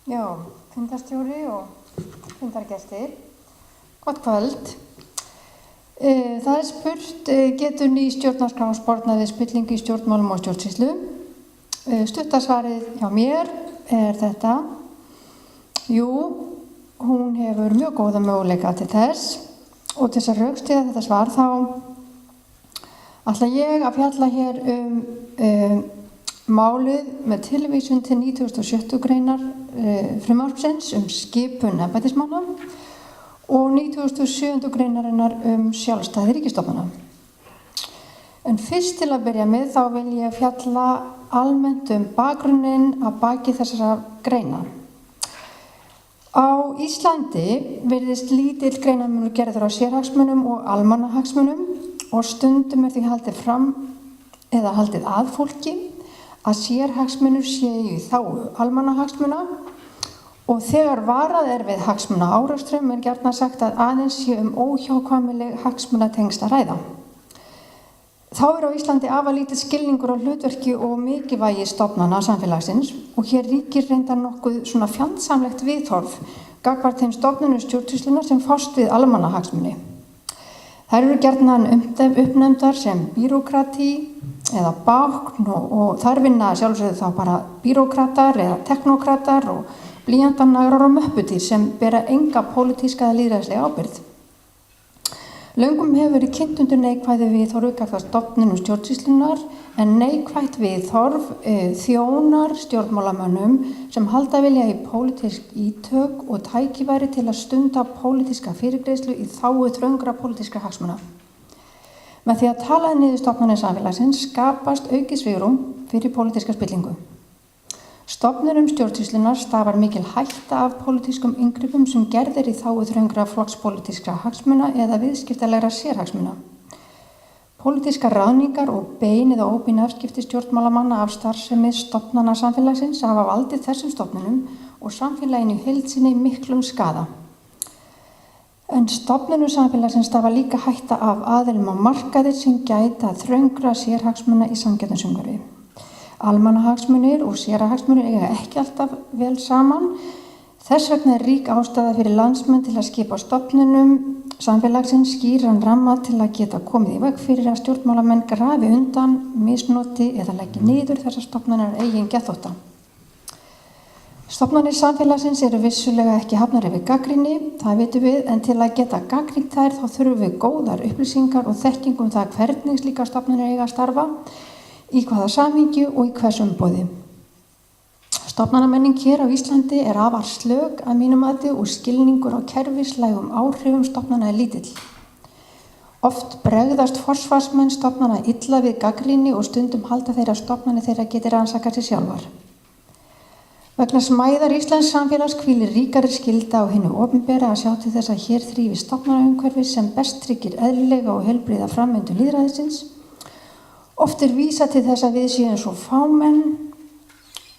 Já, fundarstjóri og fundargestir. Gott kvöld. Það er spurt, getur ný stjórnarskrá spornað við spillingu í stjórnmálum og stjórnsýslu? Stuttasvarið hjá mér er þetta. Jú, hún hefur mjög góða möguleika til þess og til þess að rökstyðja þetta svar þá ætla ég að fjalla hér málið með tilvísun til 97. greinar frumvarpsins skipun embættismanna og 97. greinarinnar sjálfstæði ríkisstofnana. En fyrst til að byrja með þá vil ég fjalla almennt bakgrunninn að baki þessara greina. Á Íslandi virðist lítill greinarmunur gerður á sérhagsmunum og almannahagsmunum og stundum því haldið fram eða haldið að fólki að sérhagsmunur séu í þágu almannahagsmuna og þegar varað er við hagsmuna árekstrum er gjarnan sagt að aðeins sé óhjákvæmileg hagsmunatengsl að ræða. Þá á Íslandi afar lítill skilningur á hlutverki og mikilvægi stofnana samfélagsins og hér ríkir reyndar nokkuð svona fjandsamlegt viðhorf gagnvart þeim stofnunum stjórnsýslunnar sem fást við almannahagsmuni. Þær eru gjarnan uppnefndar sem bírókrati eða bákn og þar vinna sjálfsögðu þá bara bírókratar eða teknókratar og blýantanagrar og möppudýr sem bera enga pólitíska eða lýðræðislega ábyrgð. Löngum hefur verið kynnt undir neikvæðu viðhorf gagnvart stofnunum stjórnsýslunnar en neikvætt viðhorf þjónar stjórnmálamönnum sem halda vilja í pólitísk ítök og tækifæri til að stunda pólitíska fyrirgreiðslu í þágu þröngra pólitískra hagsmuna. Með því að tala niður stofnanir samfélagsins skapast aukið svigrúm fyrir pólitíska spillingu. Stofnunum stjórnsýslunnar stafar mikil hætta af pólitískum inngripum sem gerðir í þágu þröngra flokkspólitískra hagsmuna eða viðskiptalegra sérhagsmuna. Pólitískar ráðningar og bein eða óbein afskipti stjórnmálamanna af starfsemi stofnana samfélagsins hafa valdið þessum stofnunum og samfélaginu í heild sinni miklum skaða. En stofnunum samfélagsins stafa líka hætta af aðilum á markaði sem gæta þröngra sérhagsmuna í samkeppnisumhverfi. Almannahagsmunir og sérhagsmunir eiga ekki alltaf vel saman. Þess vegna er rík ástæða fyrir landsmenn til að skipa stofnunum samfélagsins skýran ramma til að geta komið í veg fyrir að stjórnmálamenn grafi undan, misnoti eða leggi niður þessar stofnanir eigin geðþótta. Stofnanir samfélagsins eru vissulega ekki hafnar yfir gagnrýni, það vitum við, en til að geta gagnrýnt þær þá þurfum við góðar upplýsingar og þekkingu það hvernig slíkar stofnanir eiga að starfa, í hvaða samhengi og í hvers umboði. Stofnanamenning hér á Íslandi er afar slök að mínu mati og skilningur á kerfislægum áhrifum stofnana er lítill. Oft bregðast forsvarsmenn stofnana illa við gagnrýni og stundum halda þeirra stofnanir þeirra geti rannsakað sig sjálfar. Vegna smæðar Íslands samfélags hvílir ríkari skylda á hinu opinbera að sjá til þess að hér þrífi stofnanaumhverfi sem best tryggir eðlilega og heilbrigða framvindu lýðræðisins. Oft er vísað til þess að við séum svo fámenn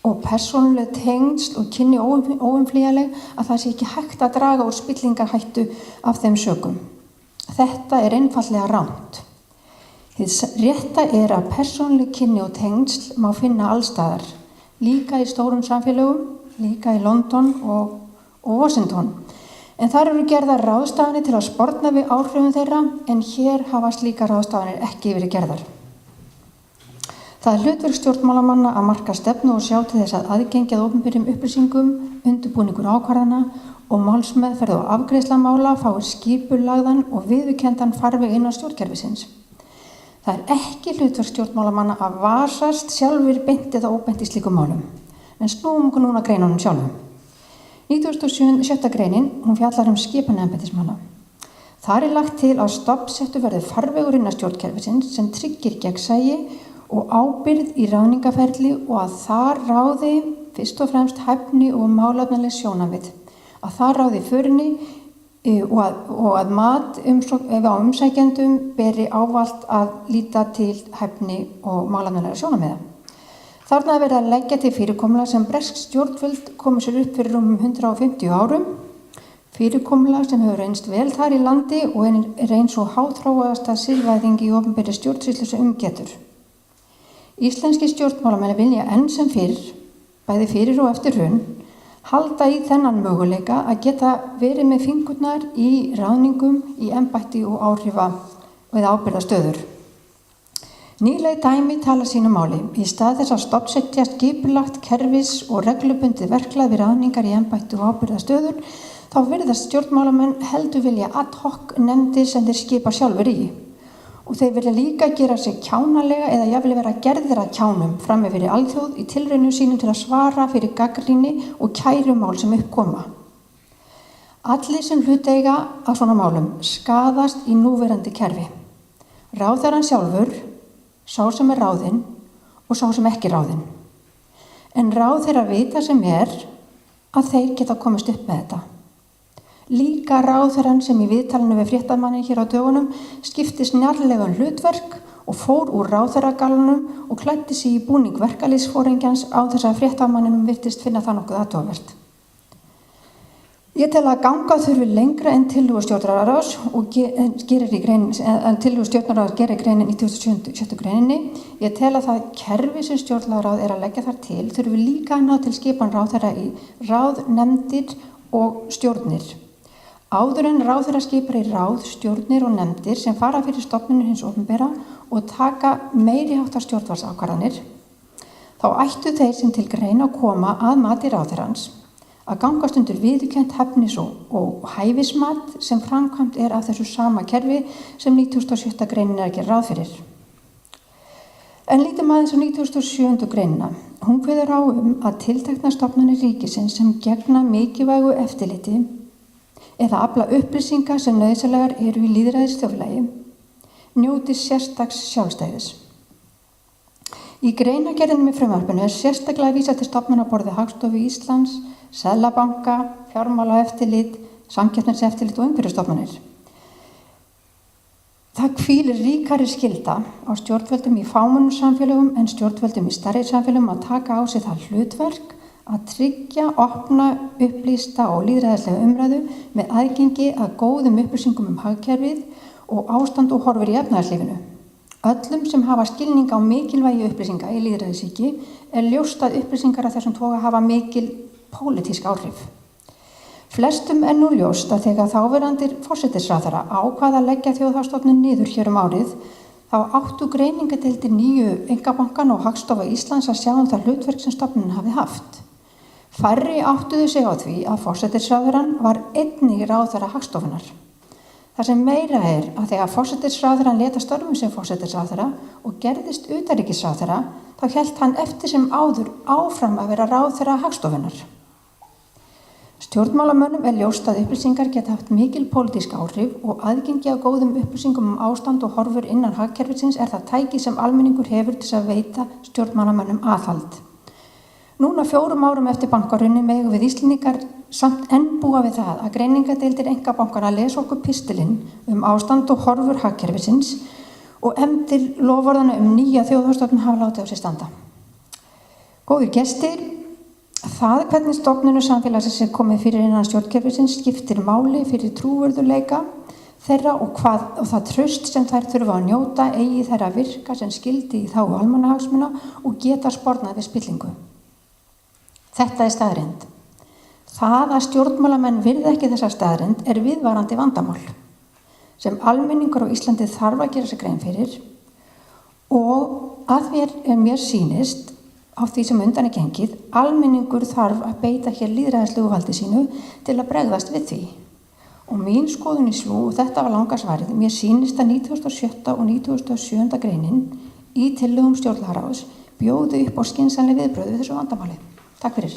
og persónuleg tengsl og kynni óumflýjanleg að það sé ekki hægt að draga úr spillingarhættu af þeim sökum. Þetta er einfaldlega rangt. Hið rétta er að persónuleg kynni og tengsl má finna allstaðar, líka í stórum samfélögum, líka í London og Washington. En þar eru gerðar ráðstafanir til að sporna við áhrifum þeirra en hér hafa slíkar ráðstafanir ekki verið gerðar. Það er hlutverk stjórnmálamanna að marka stefnu og sjá til þess að aðgengi að opinberum upplýsingum, undirbúningur ákvarðana og málsmeðferð og afgreiðsla mála fái skipulagðan og viðurkenndan farveg innan stjórnkerfisins. Það er ekki hlutverk stjórnmálamanna að vasast sjálfur beint eða óbeint í slíkum málum. En snúum okkur núna greinunum sjálfum. 97. greinin, hún fjallar skipan embættismanna. Þar er lagt til að stofnsettur verði farvegur innan stjórnkerfisins sem tryggir gegnsæi og ábyrgð í ráðningaferli og að þar ráði fyrst og fremst hæfni og málefnaleg sjónarmið. Að þar ráði förinni og að mat á umsækjendum beri ávallt að líta til hæfni og málefnalega sjónarmiða. Þarna er verið að leggja til fyrirkomulag sem bresk stjórnvöld komu sér upp fyrir 150 árum. Fyrirkomulag sem hefur reynst vel þar í landi og er eins og háþróaðasta siðvæðing í opinberri stjórnsýslu sem getur. Íslenski stjórnmálamenn vilja enn sem fyrr, bæði fyrir og eftir hrun, halda í þennan möguleika að geta verið með fingurnar í ráðningum, í embætti og áhrifa eða ábyrgðastöður. Nýleg dæmi tala sínu máli. Í stað þess að stofnsetja skipulagt kerfis og reglubundið verklag við ráðningar í embætti og ábyrgðastöður, þá virðast stjórnmálamenn heldur vilja ad hoc nefndir sem þeir skipa sjálfur í. Og þeir vilja líka gera sig kjánalega eða jafnvel vera gerðir að kjánum frammi fyrir alþjóð í tilraunum sínum til að svara fyrir gagnrýni og kærumál sem uppkoma. Allir sem hlut eiga að svona málum skaðast í núverandi kerfi. Ráðherrann sjálfur, sá sem ráðinn og sá sem ekki ráðinn. En ráðherrar vita sem að þeir geta komist upp með þetta. Líka ráðherrann sem í viðtalinu við fréttamannin hér á dögunum skipti snarlega hlutverk og fór úr ráðherragalunum og klæddi sig í búning verkalýðsforingjans á þess að fréttamanninum virtist finna það nokkuð athugavert. Ég tel að ganga þurfi lengra en tillögu stjórnarráðs og gerir greinin í 27. greininni. Ég tel að það kerfi sem stjórnarráð að leggja þar til þurfi líka að ná til skipan ráðherra í ráð, nefndir og stjórnir. Áður en ráðherra skipar í ráð, stjórnir og nefndir sem fara fyrir stofnunir hins opinbera og taka meiri háttar stjórnvaldsákvarðanir, þá ættu þeir sem til greina koma að mati ráðherrans að gangast undir viðurkennt hæfnis- og hæfismat sem framkvæmt af þessu sama kerfi sem 97. greinin að gera ráð fyrir. En lítum aðeins á 97. greinina. Hún kveður á að tilteknar stofnanir ríkisins sem gegna mikilvægu eftirliti eða afla upplýsinga sem nauðsynlegar eru í lýðræðisþjóðfélagi njóti sérstaks sjálfstæðis. Í greinargerðinni með frumvarpinu sérstaklega vísað til stofnana á borð við Hagstofu Íslands, Seðlabanka, Fjármálaeftirlit, Samkeppniseftirlit og umhverfisstofnanir. Það hvílir ríkari skylda á stjórnvöldum í fámennum samfélögum en stjórnvöldum í stærri samfélögum að taka á sig það hlutverk að tryggja, opna, upplýsta og lýðræðislega umræðu með aðgengi að góðum upplýsingum hagkerfið og ástand og horfur í efnahagslífinu. Öllum sem hafa skilning á mikilvægi upplýsinga í lýðræðisríki ljóst að upplýsingar af þessum toga hafa mikil pólitísk áhrif. Flestum nú ljóst að þegar þáverandi forsætisráðherra ákvað að leggja Þjóðhagsstofnun niður hér árið, þá áttu greiningadeildir nýju einkabankanna og Hagstofa Íslands að sjá það hlutverk sem stofnunin hafi haft. Færri áttuðu sig á því að forsætisráðherrann var einnig ráðherra Hagstofunnar. Það sem meira að þegar forsætisráðherrann lét af störfum sem forsætisráðherra og gerðist utanríkisráðherra, þá hélt hann eftir sem áður áfram að vera ráðherra Hagstofunnar. Stjórnmálamönnum ljóst að upplýsingar geta haft mikil pólitísk áhrif og aðgengi að góðum upplýsingum ástand og horfur innan hagkerfisins það tæki sem almenningur hefur til að veita stjórnmálamönnum aðhald. Núna 4 árum eftir bankahrunið megum við Íslendingar samt búa við það að greiningadeildir einkabankanna lesa okkur pistilinn ástand og horfur hagkerfisins og efndir loforðana nýja Þjóðhagsstofnun hafa látið á sig standa. Góðir gestir, það hvernig stofnunum samfélagsins komið fyrir innan stjórnkerfisins skiptir máli fyrir trúverðugleika þeirra og það traust sem þær þurfa að njóta eigi þeirra virka sem skyldi í þágu almannahagsmuna og geta spornað við spillingu. Þetta staðreynd. Það að stjórnmálamenn virða ekki þessa staðreynd viðvarandi vandamál sem almenningur á Íslandi þarf að gera sig grein fyrir og að mér sýnist á því sem undan gengið, almenningur þarf að beita hér lýðræðislegu valdi sínu til að bregðast við því. Og mín skoðun í svo, og þetta var langa svarið, mér sýnist að 97. og 97. greinin í tillögum stjórnlagaráðs bjóðu upp á skynsamleg viðbrögð við þessu vandamáli. Takk fyrir.